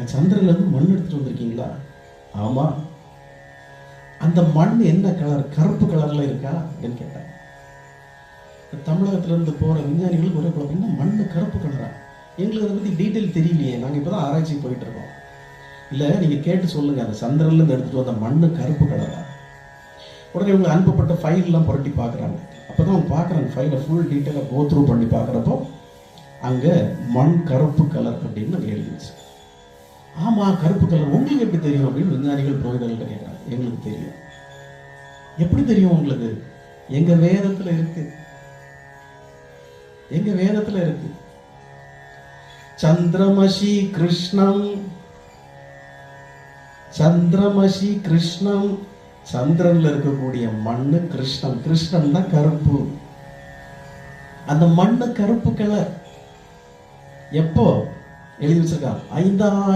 சந்திரன்ல இருந்து மண் எடுத்துட்டு வந்திருக்கீங்களா? ஆமா. அந்த மண் என்ன கலர்? கருப்பு கலர்ல இருக்கா அப்படின்னு கேட்டாங்க. தமிழகத்துல இருந்து போற விஞ்ஞானிகளுக்கு ஒரே குழப்பம், மண்ணு கருப்பு கலரா? எங்களுக்கு அதை பத்தி டீட்டெயில் தெரியலையே, நாங்க இப்பதான் ஆராய்ச்சி போயிட்டு இருக்கோம். இல்ல, நீங்க கேட்டு சொல்லுங்க, அந்த சந்திரன்ல இருந்து எடுத்துட்டு வந்த மண்ணு கருப்பு கலரா? உடனே இவங்க அனுப்பப்பட்ட ஃபைல் எல்லாம் புரட்டி பார்க்குறாங்க. அப்பதான் அவங்க பார்க்குறாங்க, ஃபைலை ஃபுல் டீட்டெயிலாக கோ த்ரூ பண்ணி பார்க்குறப்போ அங்கே மண் கருப்பு கலர் அப்படின்னு எழுதிச்சு. ஆமாம், கருப்பு கலர். உங்களுக்கு எப்படி தெரியும் அப்படின்னு விஞ்ஞானிகள் புரோகிதர்கள்ட்ட கேட்குறாங்க. எங்களுக்கு தெரியும். எப்படி தெரியும் உங்களுக்கு? எங்க வேதத்தில் இருக்கு. எங்க வேதத்தில் இருக்கு. சந்திரமசி கிருஷ்ணம், சந்திரமசி கிருஷ்ணம். சந்திரன்ல இருக்கக்கூடிய மண்ணு கிருஷ்ணம். கிருஷ்ணன் தான் கருப்பு. அந்த மண்ணு கருப்பு கலர். எப்போ எழுதி வச்சிருக்காங்க? 5000